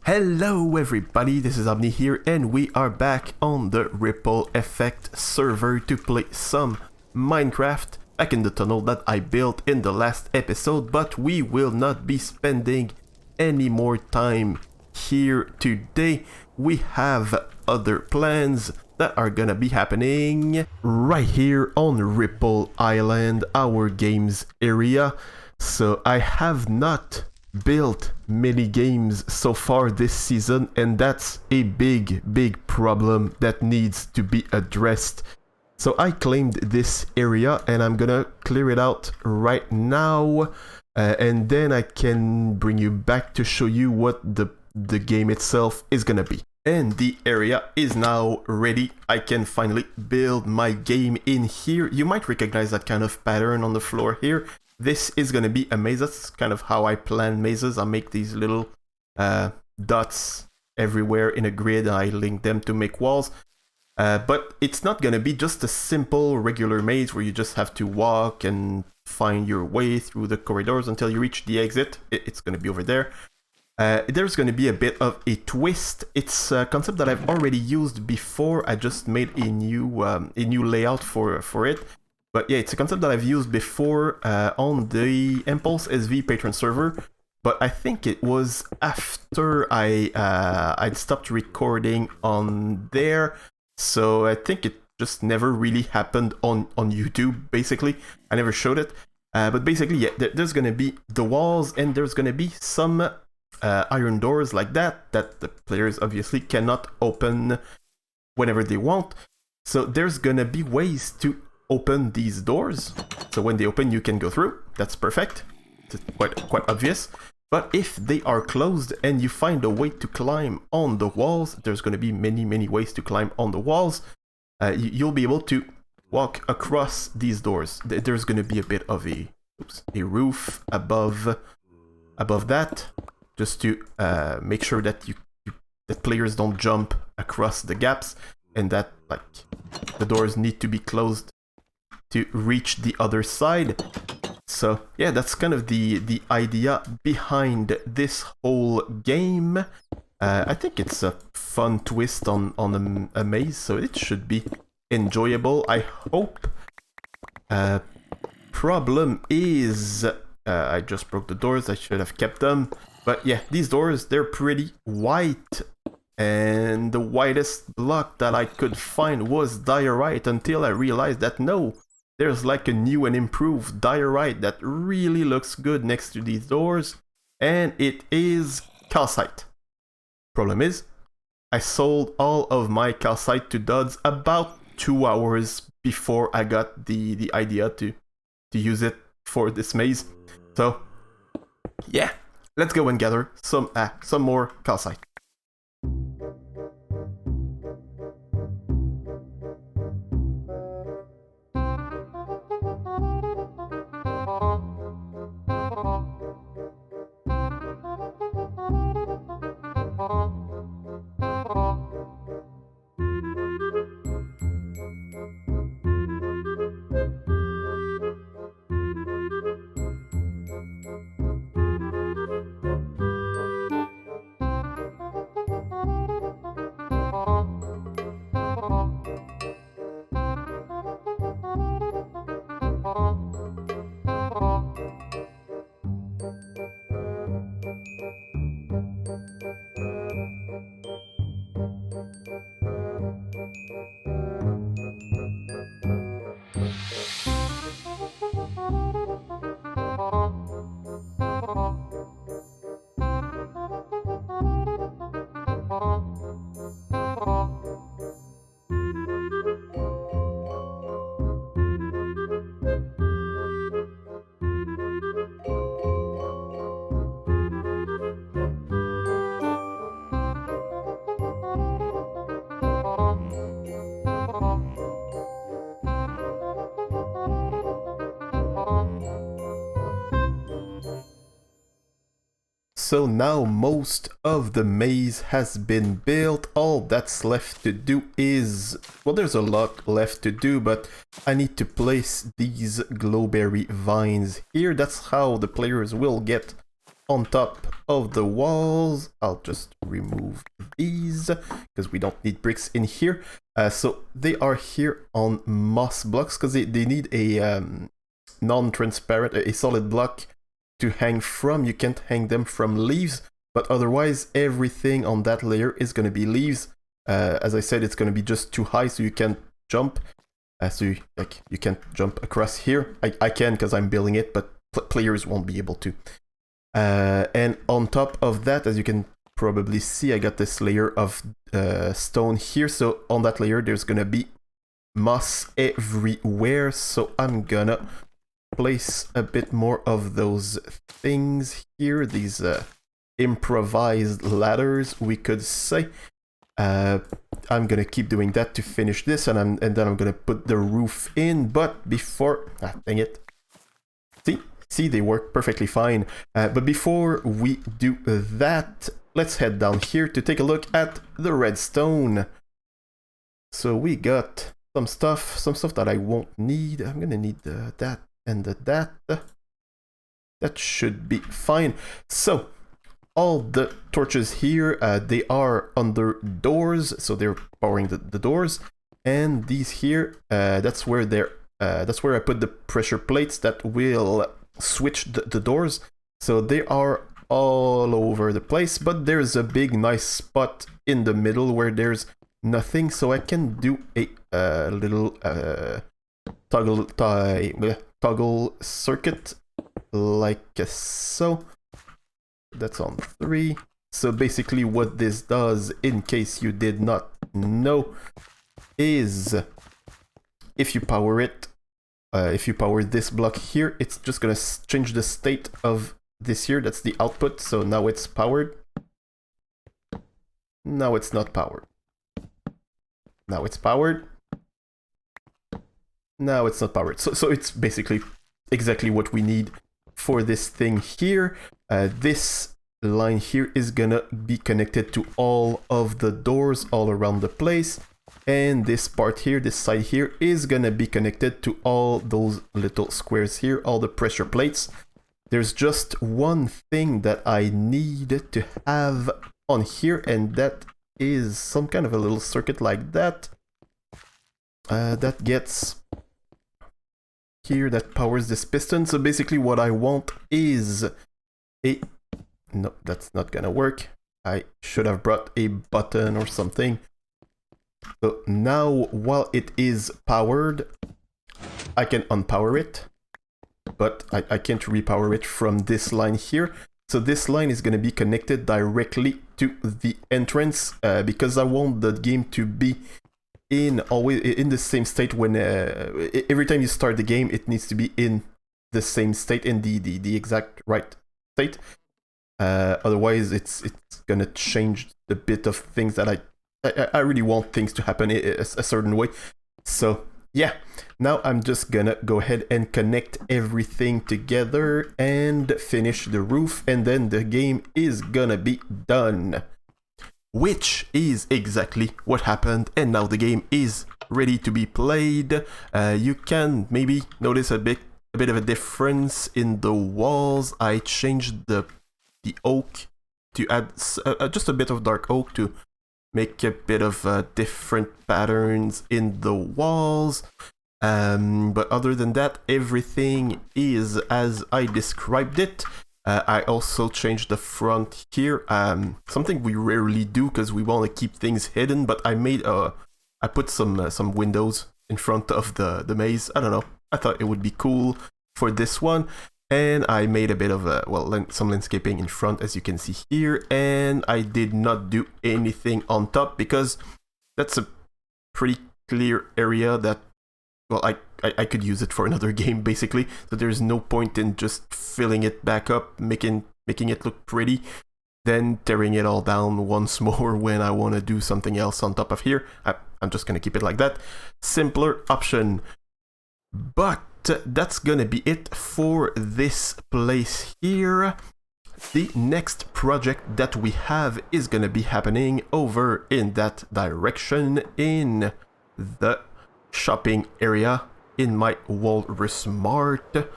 Hello everybody, this is Aubni here and we are back on the Ripple Effect server to play some Minecraft back in the tunnel that I built in the last episode, but we will not be spending any more time here today. We have other plans that are gonna be happening right here on Ripple Island, our games area. So I have not built many games so far this season, and that's a big problem that needs to be addressed. So I claimed this area and I'm gonna clear it out right now, and then I can bring you back to show you what the game itself is gonna be. And the area is now ready. I can finally build my game in here. You might recognize that kind of pattern on the floor here. This is going to be a maze. That's kind of how I plan mazes. I make these little dots everywhere in a grid. I link them to make walls. But it's not going to be just a simple regular maze where you just have to walk and find your way through the corridors until you reach the exit. It's going to be over there. There's going to be a bit of a twist. It's a concept that I've already used before. I just made a new layout for it. But yeah, it's a concept that I've used before on the Impulse SV patron server, but I think it was after I'd stopped recording on there, so I think it just never really happened on YouTube, basically. I never showed it, but basically, yeah, there's gonna be the walls, and there's gonna be some iron doors like that the players obviously cannot open whenever they want, so there's gonna be ways to open these doors, so when they open you can go through. That's perfect. It's quite obvious. But if they are closed and you find a way to climb on the walls, there's going to be many ways to climb on the walls. You'll be able to walk across these doors. There's going to be a bit of a roof above that, just to make sure that that players don't jump across the gaps, and that like the doors need to be closed to reach the other side. So yeah, that's kind of the idea behind this whole game. I think it's a fun twist on a maze, so it should be enjoyable, I hope. Problem is, I just broke the doors. I should have kept them. But yeah, these doors, they're pretty white. And the whitest block that I could find was diorite, until I realized that no, there's like a new and improved diorite that really looks good next to these doors, and it is calcite. Problem is, I sold all of my calcite to duds about 2 hours before I got the idea to use it for this maze. So yeah, let's go and gather some more calcite. So now most of the maze has been built. All that's left to do is, well, there's a lot left to do, but I need to place these glowberry vines here. That's how the players will get on top of the walls. I'll just remove these because we don't need bricks in here. So they are here on moss blocks because they need a non-transparent, a solid block to hang from. You can't hang them from leaves, but otherwise everything on that layer is going to be leaves. As I said, it's going to be just too high, so you can't jump. So you can't jump across here. I can because I'm building it, but players won't be able to. And on top of that, as you can probably see, I got this layer of stone here. So on that layer, there's gonna be moss everywhere. So I'm gonna place a bit more of those things here. These improvised ladders, we could say. I'm gonna keep doing that to finish this, and then I'm gonna put the roof in. But before, dang it. See, they work perfectly fine. But before we do that, let's head down here to take a look at the redstone. So we got some stuff that I won't need. I'm gonna need that and that. That should be fine. So all the torches here, they are under doors, so they're powering the doors. And these here, that's where I put the pressure plates that will switch the doors. So they are all over the place, but there's a big nice spot in the middle where there's nothing, so I can do a little toggle circuit like so. That's on 3. So basically what this does, in case you did not know, is if you power it, if you power this block here, it's just gonna change the state of this here. That's the output. So now it's powered. Now it's not powered. Now it's powered. Now it's not powered. So it's basically exactly what we need for this thing here. This line here is gonna be connected to all of the doors all around the place. And this part here, this side here, is gonna be connected to all those little squares here, all the pressure plates. There's just one thing that I need to have on here, and that is some kind of a little circuit like that. That gets here, that powers this piston. So basically what I want is a... No, that's not gonna work. I should have brought a button or something. So now, while it is powered, I can unpower it, but I can't repower it from this line here. So this line is going to be connected directly to the entrance, because I want the game to be always in the same state when every time you start the game, it needs to be in the same state, in the exact right state. Otherwise, it's gonna change the bit of things that I really want things to happen a certain way. So yeah, now I'm just gonna go ahead and connect everything together and finish the roof, and then the game is gonna be done. Which is exactly what happened, and now the game is ready to be played. You can maybe notice a bit of a difference in the walls. I changed the oak to add just a bit of dark oak to make a bit of different patterns in the walls. But other than that, everything is as I described it. I also changed the front here, something we rarely do because we want to keep things hidden, but I put some windows in front of the maze. I don't know, I thought it would be cool for this one. And I made a bit of some landscaping in front, as you can see here, and I did not do anything on top because that's a pretty clear area that, well, I could use it for another game basically, so there's no point in just filling it back up, making it look pretty, then tearing it all down once more when I want to do something else on top of here. I'm just gonna keep it like that. Simpler option. But that's gonna be it for this place here. The next project that we have is gonna be happening over in that direction, in the shopping area in my Walrus Mart.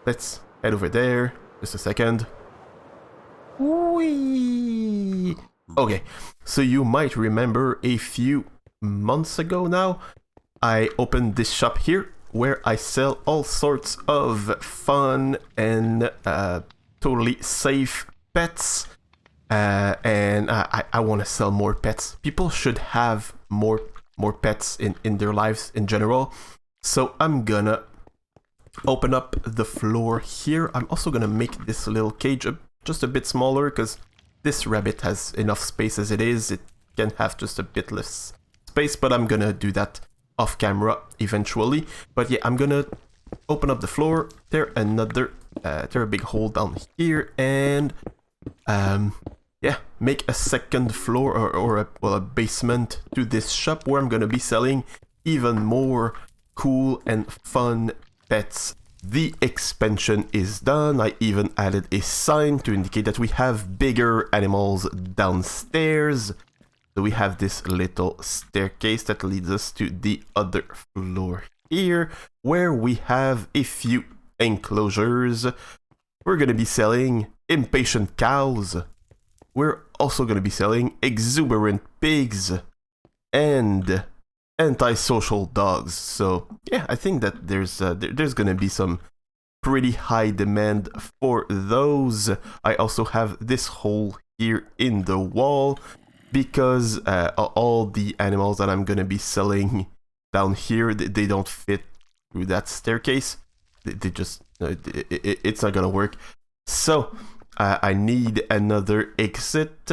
Let's head over there. Just a second. Whee! Okay, so you might remember a few months ago now, I opened this shop here where I sell all sorts of fun and totally safe pets. And I want to sell more pets. People should have more pets in their lives in general. So I'm gonna open up the floor here. I'm also gonna make this little cage just a bit smaller because this rabbit has enough space as it is. It can have just a bit less space, but I'm gonna do that off camera eventually. But yeah, I'm gonna open up the floor, tear a big hole down here, and yeah, make a second floor or a basement to this shop where I'm gonna be selling even more cool and fun pets. The expansion is done. I even added a sign to indicate that we have bigger animals downstairs. So we have this little staircase that leads us to the other floor here, where we have a few enclosures. We're gonna be selling impatient cows. We're also gonna be selling exuberant pigs and antisocial dogs. So yeah, I think that there's gonna be some pretty high demand for those. I also have this hole here in the wall because all the animals that I'm gonna be selling down here, they don't fit through that staircase. They just it's not gonna work. So I need another exit.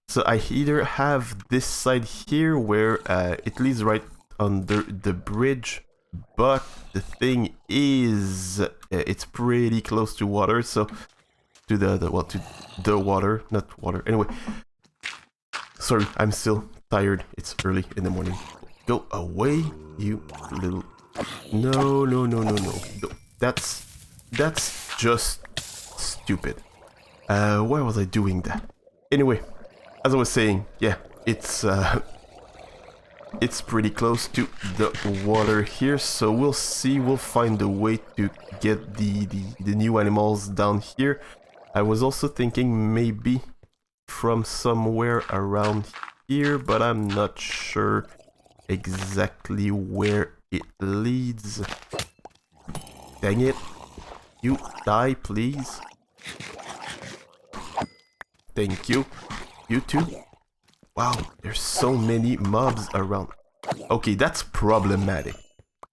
So I either have this side here where it leads right under the bridge, but the thing is it's pretty close to water, so to the water, not water. Anyway, sorry, I'm still tired. It's early in the morning. Go away, you little... No. That's just stupid. Why was I doing that? Anyway, as I was saying, yeah, it's pretty close to the water here, so we'll see. We'll find a way to get the new animals down here. I was also thinking maybe from somewhere around here, but I'm not sure exactly where it leads. Dang it. You die, please. Thank you. You too. Wow, there's so many mobs around. Okay, that's problematic.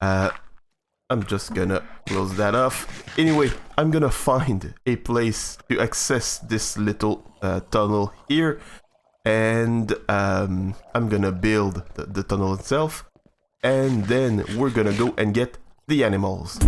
I'm just gonna close that off. Anyway, I'm gonna find a place to access this little tunnel here. And I'm gonna build the tunnel itself. And then we're gonna go and get the animals.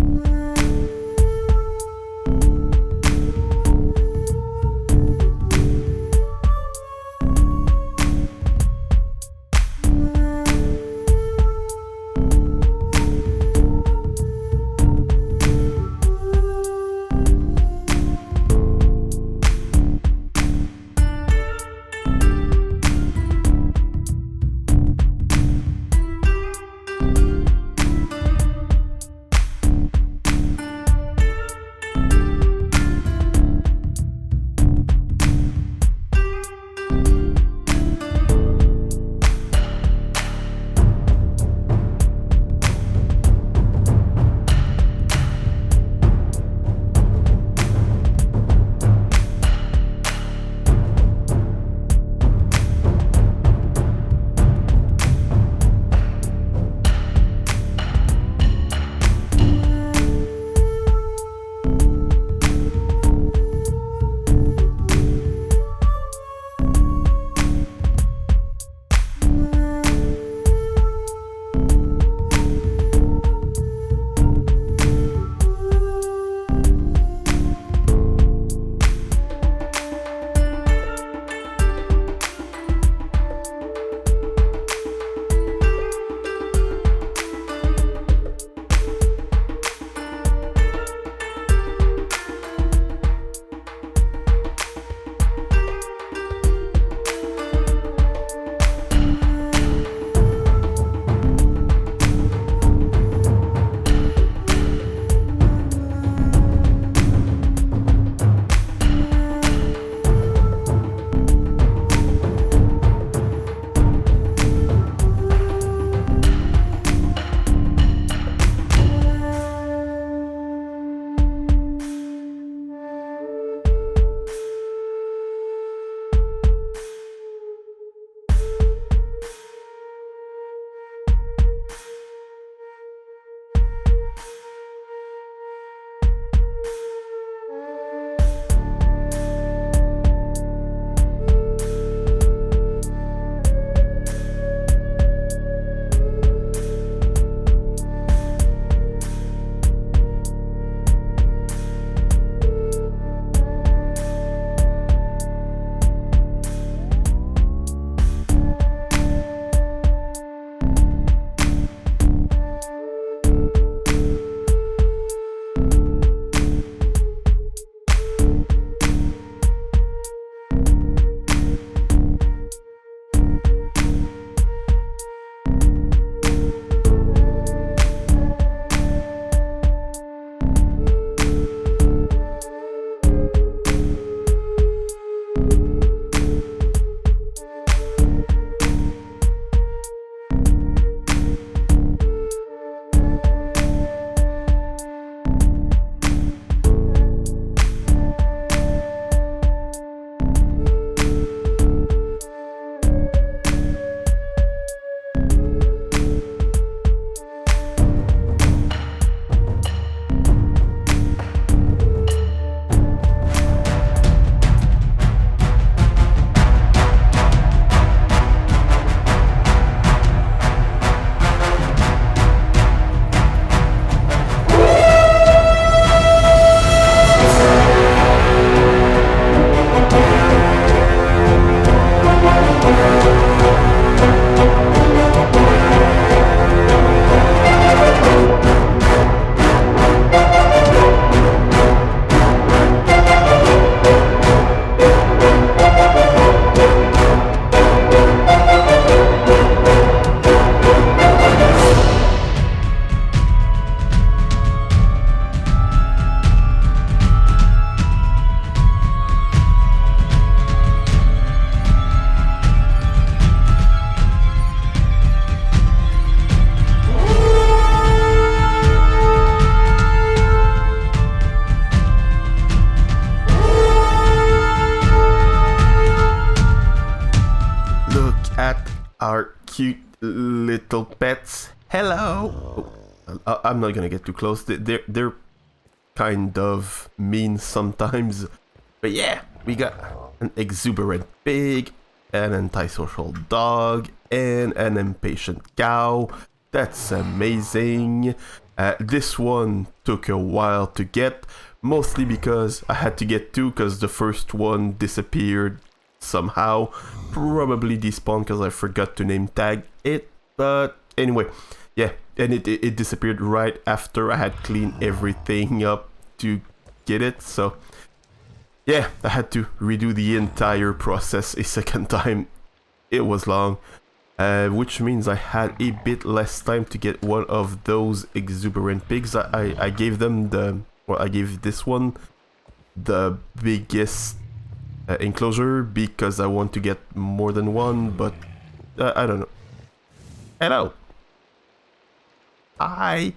at our cute little pets. Hello! Oh, I'm not gonna get too close. They're kind of mean sometimes. But yeah, we got an exuberant pig, an antisocial dog, and an impatient cow. That's amazing. This one took a while to get, mostly because I had to get two because the first one disappeared somehow. Probably despawned because I forgot to name tag it, but anyway, yeah, and it disappeared right after I had cleaned everything up to get it, so yeah, I had to redo the entire process a second time. It was long, which means I had a bit less time to get one of those exuberant pigs. I gave them I gave this one the biggest enclosure because I want to get more than one, but I don't know. Hello. Hi.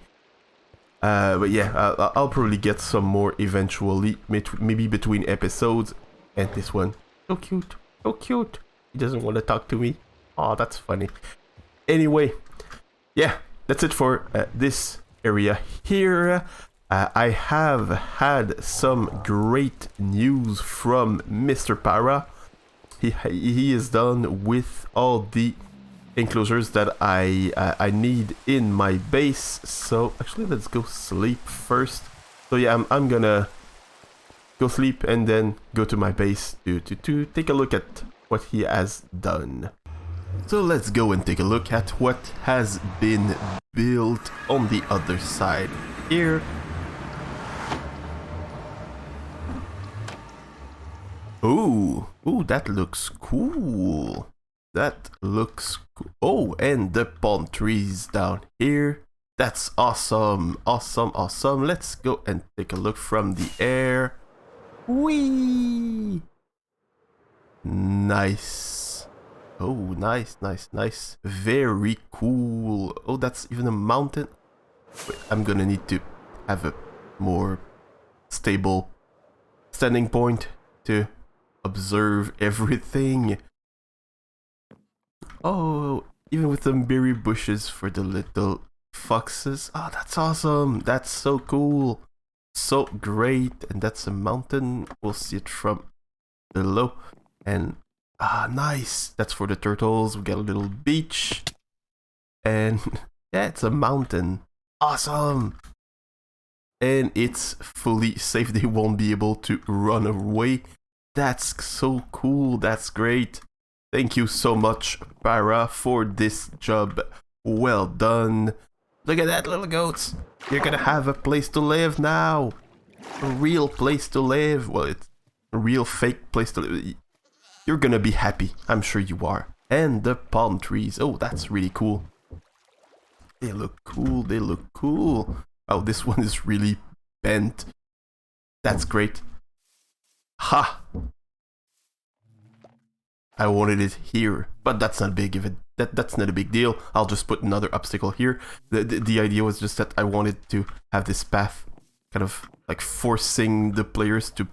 But yeah, I'll probably get some more eventually, maybe between episodes. And this one, so cute, so cute. He doesn't want to talk to me. Oh, that's funny. Anyway, yeah, that's it for this area here. I have had some great news from Mr. Para. He is done with all the enclosures that I need in my base. So actually, let's go sleep first. So yeah, I'm gonna go sleep and then go to my base to take a look at what he has done. So let's go and take a look at what has been built on the other side here. Ooh, that looks cool. That looks cool. Oh, and the palm trees down here. That's awesome, awesome, awesome. Let's go and take a look from the air. Whee! Nice. Oh, nice, nice, nice. Very cool. Oh, that's even a mountain. Wait, I'm gonna need to have a more stable standing point to observe everything. Oh, even with some berry bushes for the little foxes. Oh, that's awesome. That's so cool. So great. And that's a mountain. We'll see it from below. And nice. That's for the turtles. We got a little beach. And yeah, it's a mountain. Awesome. And it's fully safe. They won't be able to run away. That's so cool. That's great. Thank you so much, Para, for this job. Well done. Look at that, little goats. You're gonna have a place to live now. A real place to live. Well, it's a real fake place to live. You're gonna be happy. I'm sure you are. And the palm trees. Oh, that's really cool. They look cool. They look cool. Oh, this one is really bent. That's great. Ha! I wanted it here, but that's not big. That's not a big deal. I'll just put another obstacle here. The idea was just that I wanted to have this path kind of like forcing the players to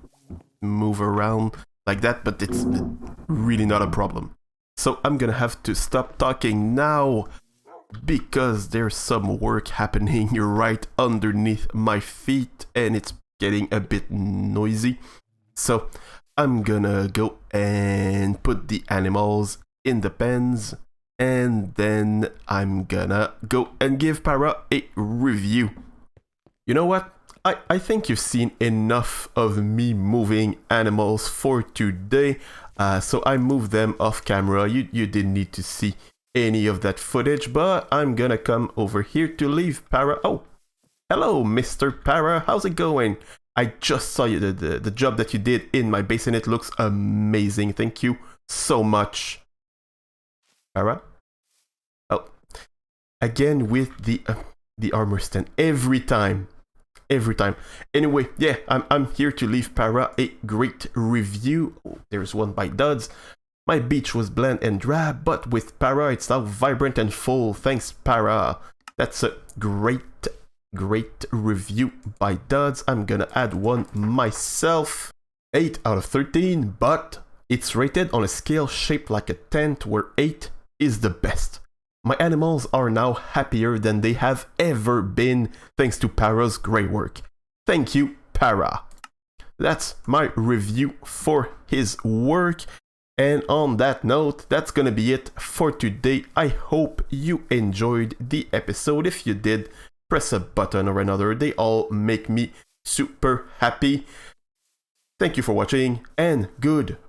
move around like that, but it's really not a problem. So I'm gonna have to stop talking now because there's some work happening right underneath my feet and it's getting a bit noisy. So I'm gonna go and put the animals in the pens, and then I'm gonna go and give Para a review. You know what? I think you've seen enough of me moving animals for today, so I moved them off camera. You didn't need to see any of that footage, but I'm gonna come over here to leave Para. Oh, hello, Mr. Para. How's it going? I just saw you the job that you did in my base and it looks amazing. Thank you so much. Para? Oh. Again with the armor stand. Every time. Anyway, yeah, I'm here to leave Para a great review. Oh, there's one by Duds. My beach was bland and drab, but with Para it's now vibrant and full. Thanks, Para. That's a great review by Duds. I'm gonna add one myself. 8 out of 13, but it's rated on a scale shaped like a tent where 8 is the best. My animals are now happier than they have ever been thanks to Para's great work. Thank you, Para. That's my review for his work. And on that note, that's gonna be it for today. I hope you enjoyed the episode. If you did, press a button or another. They all make me super happy. Thank you for watching, and goodbye.